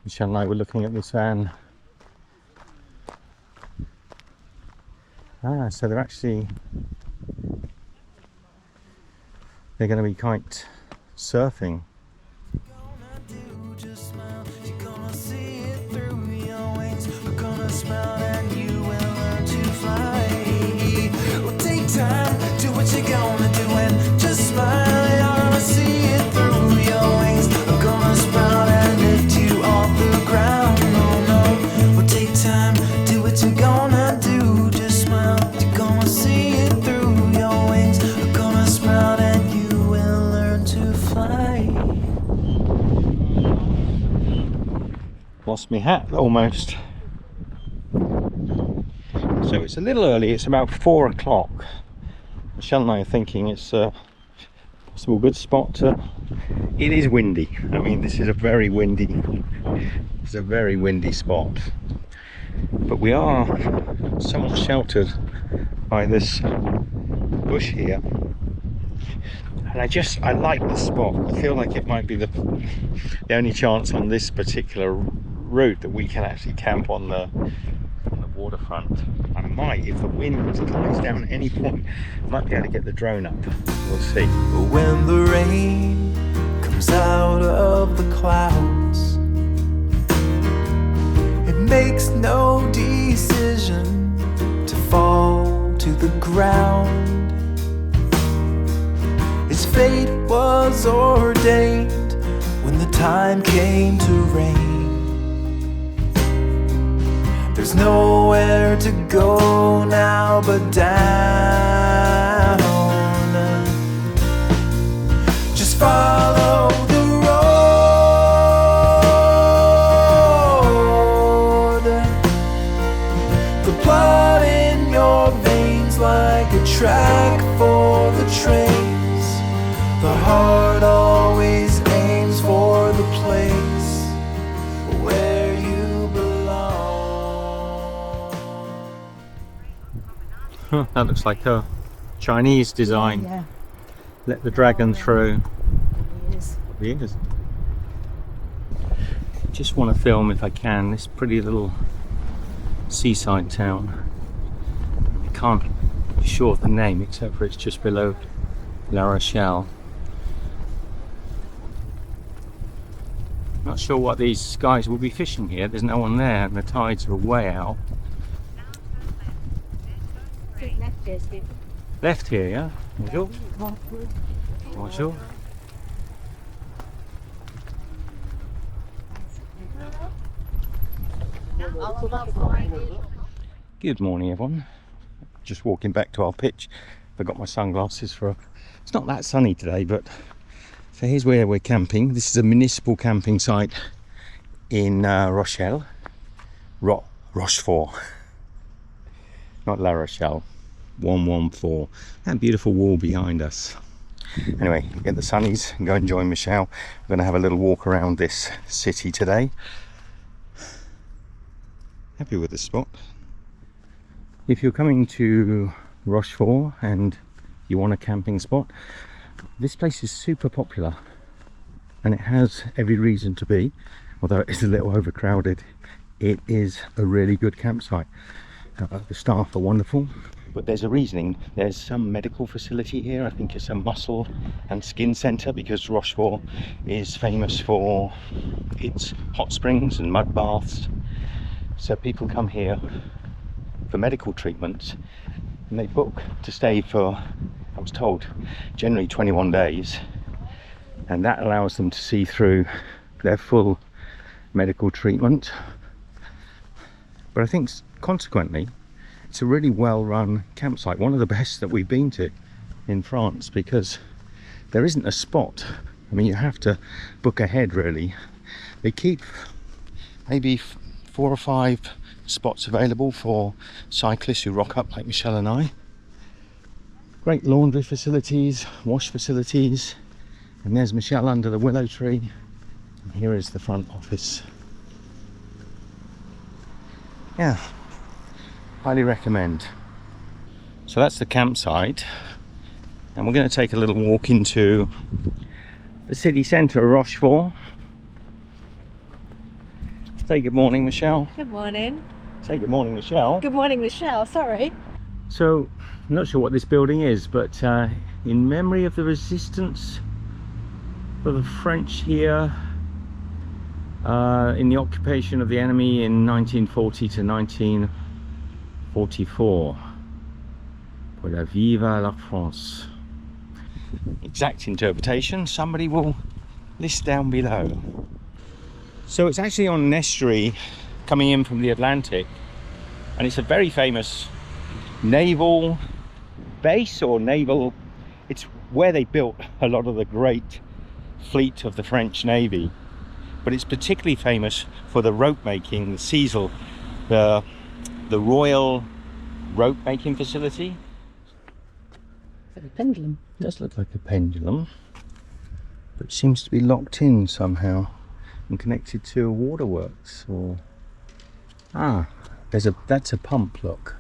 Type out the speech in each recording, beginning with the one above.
Michelle and I were looking at this van. So they're going to be kite surfing. Lost my hat almost. So it's a little early, it's about 4 o'clock. Michelle and I are thinking it's a possible good spot to... It is windy. I mean, this is a very windy spot. But we are somewhat sheltered by this bush here. And I like the spot. I feel like it might be the only chance on this particular route that we can actually camp on the waterfront. I might, if the wind dies down at any point, I might be able to get the drone up. We'll see. When the rain comes out of the clouds, it makes no decision to fall to the ground. Its fate was ordained when the time came to rain. There's nowhere to go now but down. Just follow the road. The blood in your veins like a track for the trains. The heart always aims for the place where you belong. That looks like a Chinese design. Yeah. Let the dragon through. It is. It is. Just want to film, if I can, this pretty little seaside town. I can't be sure of the name except for it's just below La Rochelle. Not sure what these guys will be fishing here. There's no one there and the tides are way out. Left here, yeah? Bonjour. Bonjour. Good morning, everyone. Just walking back to our pitch. Forgot my sunglasses for... It's not that sunny today, but... So here's where we're camping. This is a municipal camping site in Rochelle. Rochefort. Not La Rochelle. 114. That beautiful wall behind us. Anyway, get the sunnies and go and join Michelle. We're going to have a little walk around this city today. Happy with the spot. If you're coming to Rochefort and you want a camping spot, this place is super popular and it has every reason to be. Although it is a little overcrowded, it is a really good campsite. The staff are wonderful, but there's a reasoning. There's some medical facility here. I think it's a muscle and skin centre because Rochefort is famous for its hot springs and mud baths. So people come here for medical treatments and they book to stay for, I was told, generally 21 days, and that allows them to see through their full medical treatment. But I think consequently it's a really well run campsite, one of the best that we've been to in France, because there isn't a spot. I mean, you have to book ahead really. They keep maybe 4 or 5 spots available for cyclists who rock up like Michelle and I. Great laundry facilities, wash facilities, and there's Michelle under the willow tree, and here is the front office. Yeah, highly recommend. So that's the campsite, and we're going to take a little walk into the city centre of Rochefort. Say good morning, Michelle. Good morning. Say good morning, Michelle. Good morning, Michelle. Sorry. So, I'm not sure what this building is, but in memory of the resistance for the French here in the occupation of the enemy in 1940 to 1944. Pour la viva la France. Exact interpretation, somebody will list down below. So it's actually on an estuary coming in from the Atlantic, and it's a very famous naval base or naval, it's where they built a lot of the great fleet of the French Navy, but it's particularly famous for the rope making, the Cecil, the Royal rope making facility. It's like a pendulum. It does look like a pendulum, but it seems to be locked in somehow and connected to a waterworks, or that's a pump, look.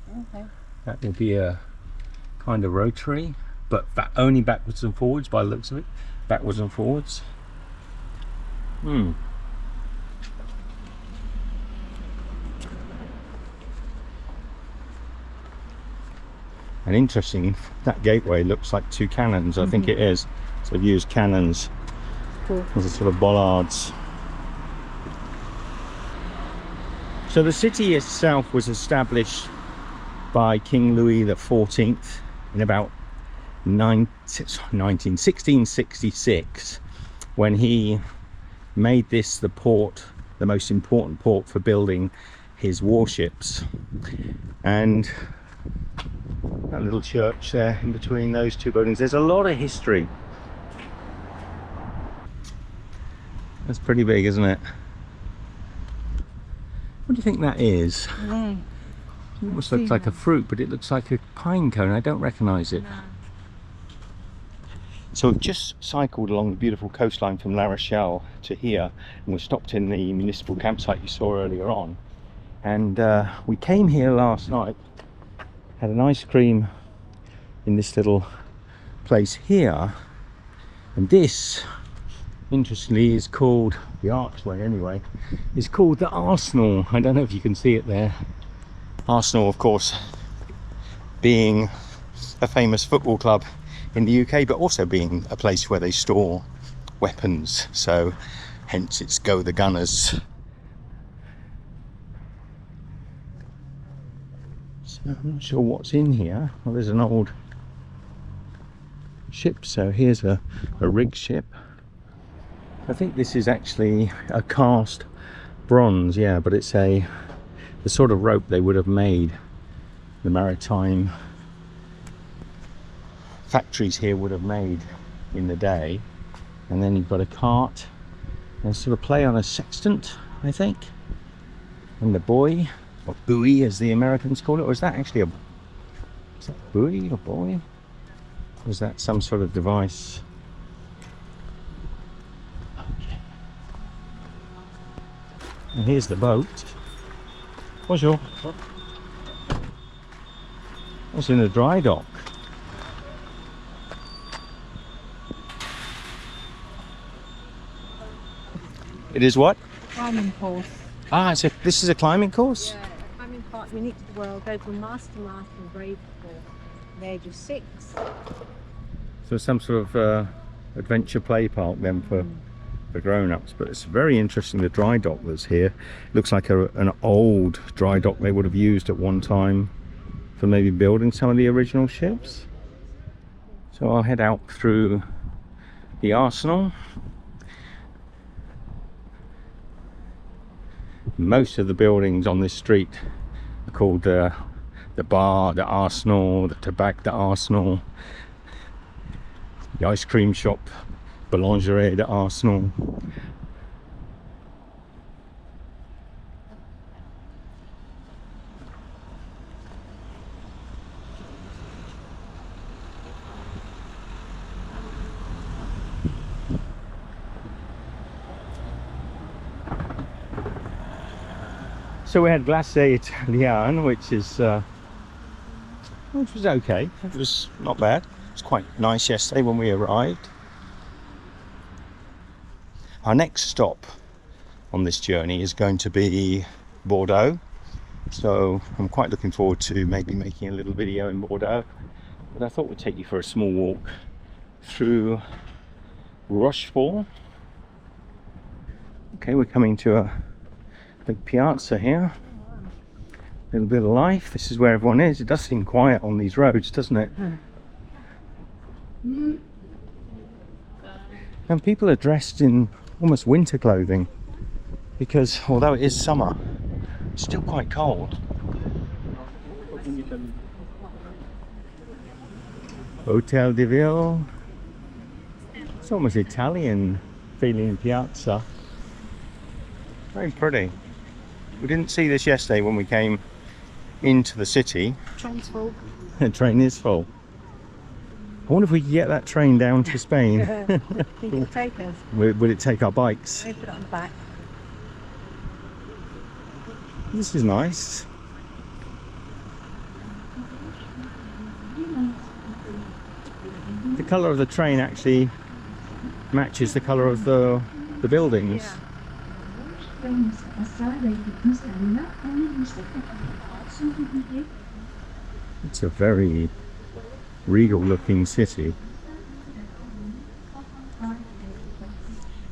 Okay. That will be a kind of rotary, but only backwards and forwards by the looks of it. Backwards and forwards. And interesting, that gateway looks like two cannons. I think it is. So they've used cannons as a sort of bollards. So the city itself was established by King Louis XIV in about 1666, when he made this the port, the most important port for building his warships. And that little church there in between those two buildings, there's a lot of history. That's pretty big, isn't it? What do you think that is? No. It almost looks like a fruit, but it looks like a pine cone. I don't recognise it. No. So we've just cycled along the beautiful coastline from La Rochelle to here, and we stopped in the municipal campsite you saw earlier on. And we came here last night, had an ice cream in this little place here, and this, interestingly, is called, the archway anyway, is called the Arsenal. I don't know if you can see it there. Arsenal, of course, being a famous football club in the UK, but also being a place where they store weapons, so hence it's Go the Gunners. So I'm not sure what's in here. Well, there's an old ship, so here's a rig ship. I think this is actually a cast bronze, yeah, but it's the sort of rope they would have made, the maritime factories here would have made in the day. And then you've got a cart and sort of play on a sextant, I think, and the buoy, or buoy as the Americans call it. Or is that actually is that buoy or buoy? Or is that some sort of device? And here's the boat. Bonjour. What's in the dry dock? It is what? Climbing course. Ah, so this is a climbing course? Yeah, a climbing park unique to the world. Go from mast to mast and brave before the age of 6. So some sort of adventure play park then for grown-ups, but it's very interesting, the dry dock that's here. It looks like an old dry dock they would have used at one time for maybe building some of the original ships. So I'll head out through the Arsenal. Most of the buildings on this street are called the bar, the Arsenal, the tobacco, the Arsenal, the ice cream shop, Boulangerie, the Arsenal. So we had Glace Italian, which was okay. It was not bad. It was quite nice yesterday when we arrived. Our next stop on this journey is going to be Bordeaux. So I'm quite looking forward to maybe making a little video in Bordeaux. But I thought we'd take you for a small walk through Rochefort. Okay, we're coming to a big piazza here. A little bit of life. This is where everyone is. It does seem quiet on these roads, doesn't it? And people are dressed in almost winter clothing because although it is summer, it's still quite cold. Hotel de Ville. It's almost Italian feeling piazza. Very pretty. We didn't see this yesterday when we came into the city. Train's full. The train is full. I wonder if we can get that train down to Spain. Think it'll take us. Would it take our bikes? They put it on the back. This is nice. The colour of the train actually matches the colour of the buildings. It's a very regal looking city.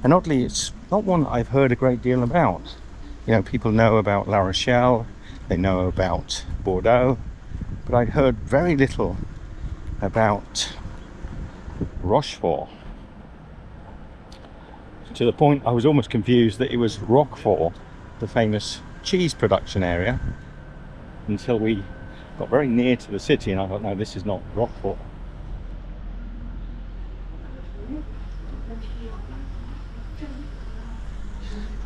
And oddly, it's not one that I've heard a great deal about. You know, people know about La Rochelle, they know about Bordeaux, but I'd heard very little about Rochefort. To the point I was almost confused that it was Rochefort, the famous cheese production area, until we got very near to the city and I thought, no, this is not Rochefort.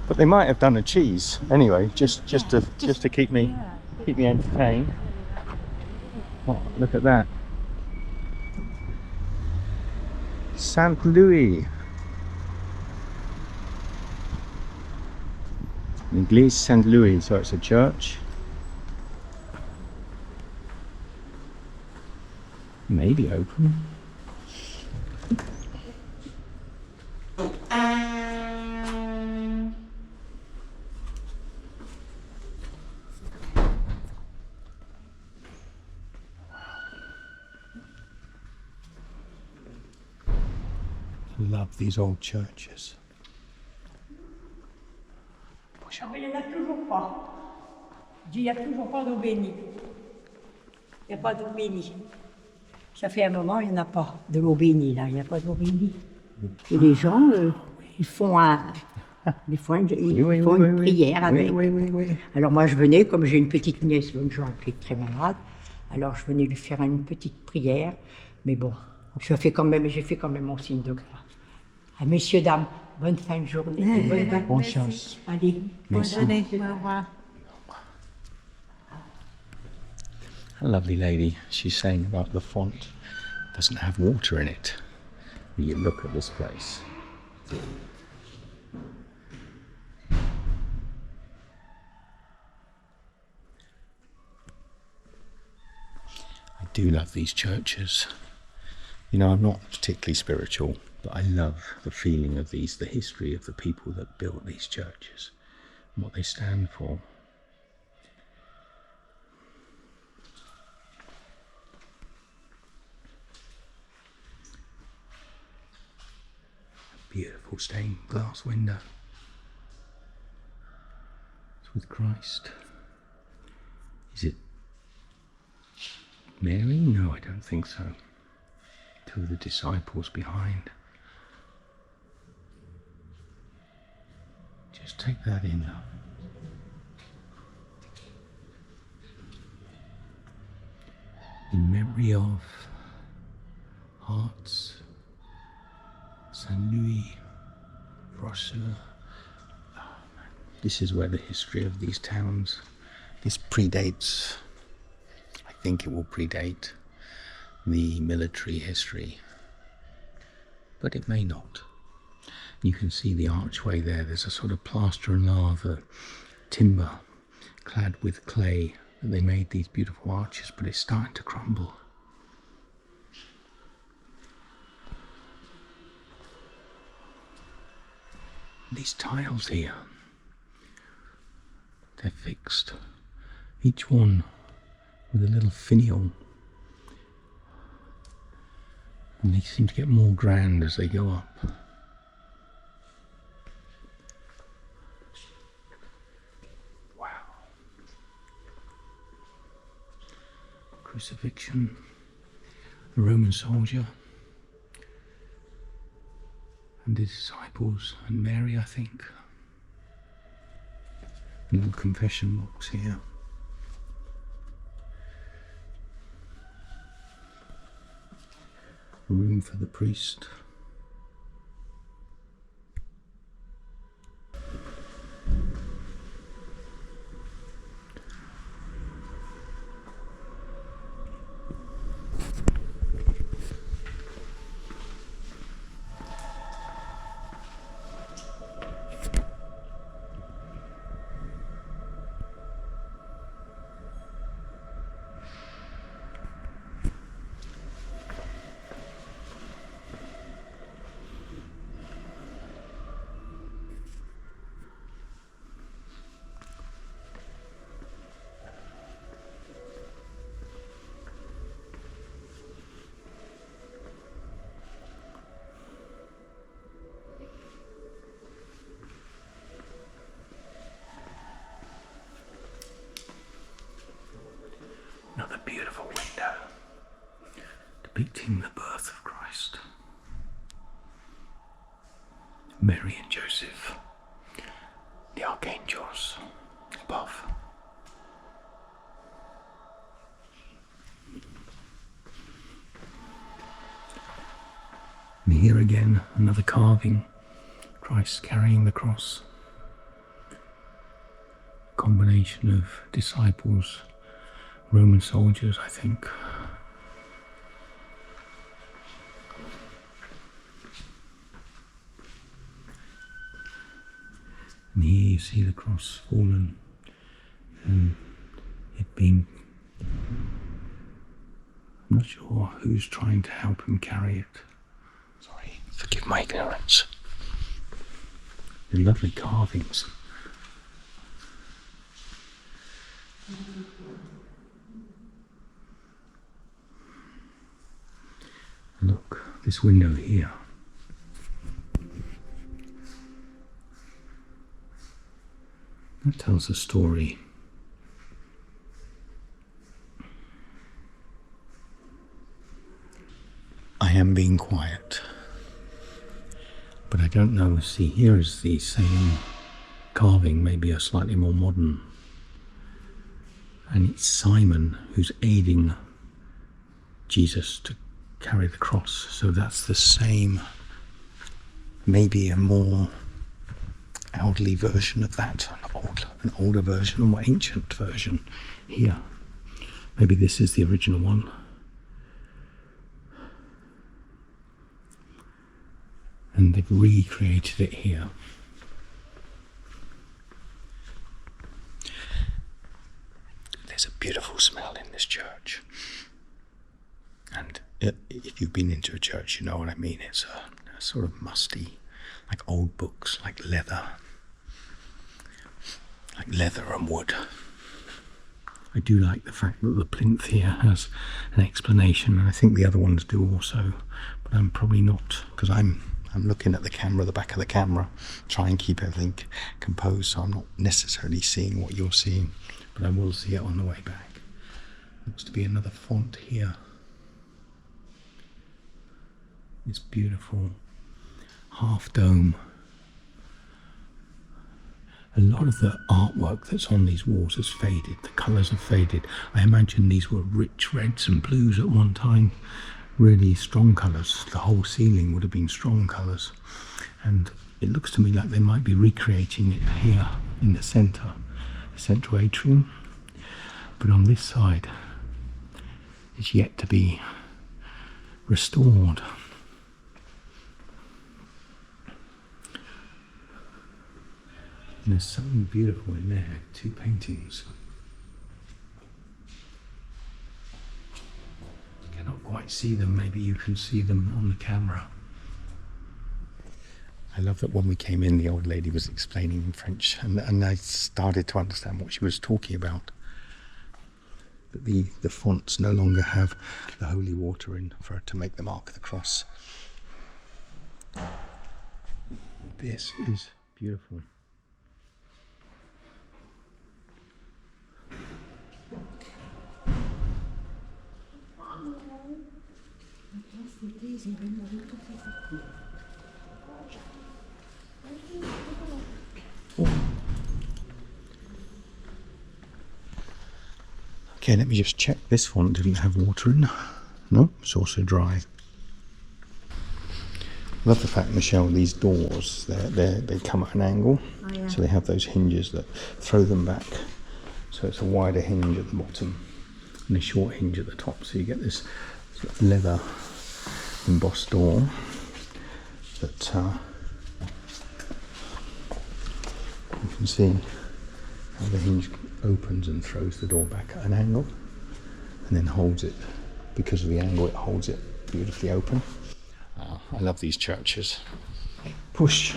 But they might have done a cheese anyway, just to keep me entertained. Oh, look at that. Saint Louis. Église Saint Louis, so it's a church. Maybe open. Love these old churches. Il n'y en a toujours pas. Il n'y a toujours pas d'eau bénie. Il n'y a pas d'eau bénie. Ça fait un moment, il n'y en a pas de l'eau bénie, là. Il n'y a pas d'eau bénie. Et les gens, ils font des fois, ils font une prière avec. Oui. Alors moi, je venais, comme j'ai une petite nièce, l'autre jour, qui est très malade, alors je venais lui faire une petite prière. Mais bon, j'ai fait quand même mon signe de grâce. Ah, messieurs, dames, bonne fin de journée. Bonne chance. Allez. Bonne journée. Au revoir. A lovely lady, she's saying about the font doesn't have water in it. You look at this place. I do love these churches. You know, I'm not particularly spiritual, but I love the feeling of these, the history of the people that built these churches, and what they stand for. A beautiful stained glass window. It's with Christ. Is it Mary? No, I don't think so. Two of the disciples behind. Just take that in. In memory of Hearts, Saint Louis, Rochefort. Oh, this is where the history of these towns, this predates, I think it will predate the military history, but it may not. You can see the archway there. There's a sort of plaster and lava timber clad with clay that they made these beautiful arches, but it's starting to crumble. These tiles here, They're fixed, each one with a little finial, and they seem to get more grand as they go up. Wow. Crucifixion, a Roman soldier, and the disciples, and Mary, I think. A little confession box here. A room for the priest. Another beautiful window depicting the birth of Christ. Mary and Joseph, the archangels above. And here again, another carving, Christ carrying the cross. A combination of disciples, Roman soldiers, I think. And here you see the cross fallen and it being, I'm not sure who's trying to help him carry it. Sorry, forgive my ignorance. The lovely carvings. Look, this window here. That tells a story. I am being quiet, but I don't know. See, here is the same carving, maybe a slightly more modern, and it's Simon who's aiding Jesus to carry the cross. So that's the same, maybe a more elderly version of that, an older version, a more ancient version here. Maybe this is the original one. And they've recreated it here. There's a beautiful smell in this church. And if you've been into a church, you know what I mean. It's a sort of musty, like old books, like leather and wood. I do like the fact that the plinth here has an explanation, and I think the other ones do also, but I'm probably not, because I'm looking at the camera, the back of the camera, try and keep everything composed, so I'm not necessarily seeing what you're seeing, but I will see it on the way back. Looks to be another font here. This beautiful half dome. A lot of the artwork that's on these walls has faded, the colours have faded. I imagine these were rich reds and blues at one time, really strong colours. The whole ceiling would have been strong colours. And it looks to me like they might be recreating it here in the centre, the central atrium. But on this side, it's yet to be restored. And there's something beautiful in there, two paintings. I cannot quite see them, maybe you can see them on the camera. I love that when we came in, the old lady was explaining in French, and I started to understand what she was talking about. That the fonts no longer have the holy water in for it to make the mark of the cross. This is beautiful. Okay, let me just check. This font didn't have water in. No, it's also dry. Love the fact, Michelle, these doors, they come at an angle. Oh, yeah. So they have those hinges that throw them back. So it's a wider hinge at the bottom and a short hinge at the top. So you get this sort of leather embossed door that you can see how the hinge opens and throws the door back at an angle and then holds it. Because of the angle, it holds it beautifully open. I love these churches. Push.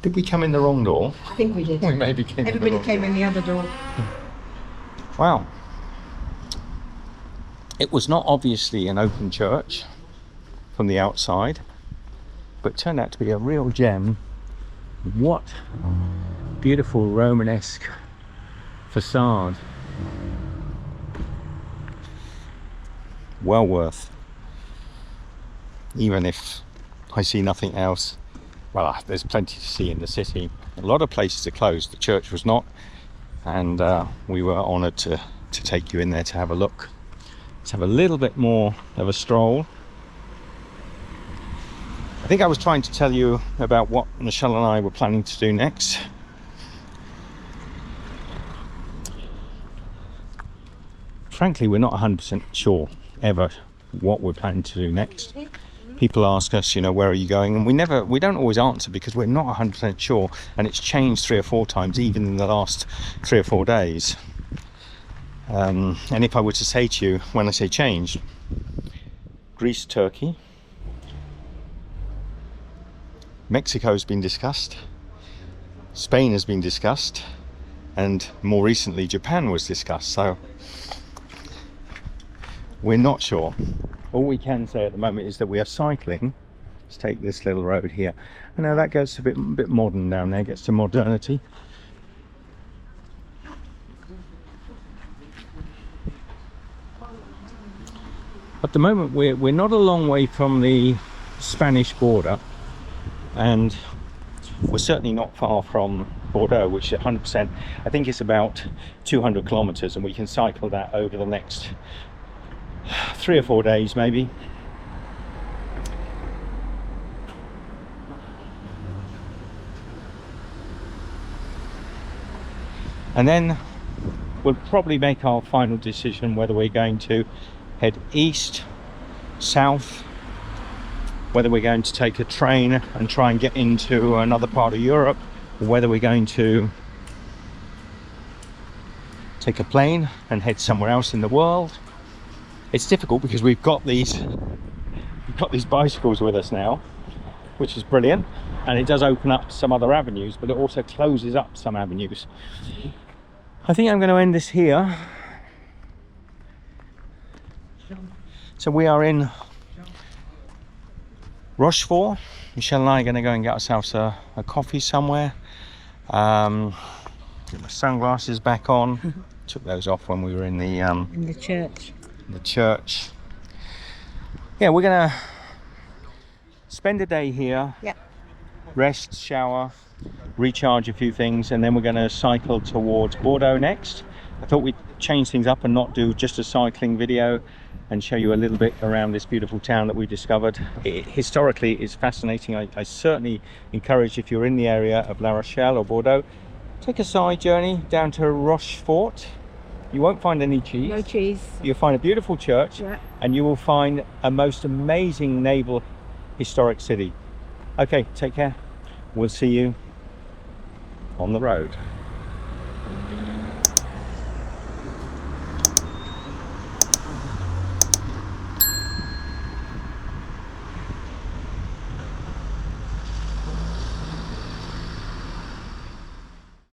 Did we come in the wrong door? I think we did. We maybe came Everybody in the wrong came in the other door. Wow. It was not obviously an open church from the outside, but turned out to be a real gem. What beautiful Romanesque facade. Well worth. Even if I see nothing else, well, there's plenty to see in the city. A lot of places are closed. The church was not, and we were honoured to take you in there to have a look. Let's have a little bit more of a stroll. I think I was trying to tell you about what Michelle and I were planning to do next. Frankly, we're not 100% sure ever what we're planning to do next. People ask us, you know, where are you going? And we don't always answer because we're not 100% sure, and it's changed 3 or 4 times even in the last 3 or 4 days. And if I were to say to you, when I say changed, Greece, Turkey, Mexico's been discussed, Spain has been discussed, and more recently Japan was discussed. So we're not sure. All we can say at the moment is that we are cycling. Let's take this little road here. I know that gets a bit modern down there, gets to modernity. At the moment we're not a long way from the Spanish border, and we're certainly not far from Bordeaux, which is 100%. I think it's about 200 kilometers, and we can cycle that over the next 3 or 4 days maybe. And then we'll probably make our final decision whether we're going to head east, south, whether we're going to take a train and try and get into another part of Europe, or whether we're going to take a plane and head somewhere else in the world. It's difficult because we've got these bicycles with us now, which is brilliant, and it does open up some other avenues, but it also closes up some avenues. I think I'm going to end this here. So we are in Rochefort. Michelle and I are going to go and get ourselves a coffee somewhere. Get my sunglasses back on. Took those off when we were in the church. The church. Yeah, we're gonna spend a day here. Yep. Rest, shower, recharge a few things, and then we're going to cycle towards Bordeaux next. I thought we'd change things up and not do just a cycling video and show you a little bit around this beautiful town that we discovered. Historically, it's fascinating. I certainly encourage, if you're in the area of La Rochelle or Bordeaux, take a side journey down to Rochefort. You won't find any cheese. No cheese. You'll find a beautiful church, Yeah. and you will find a most amazing naval historic city. Okay, take care. We'll see you on the road.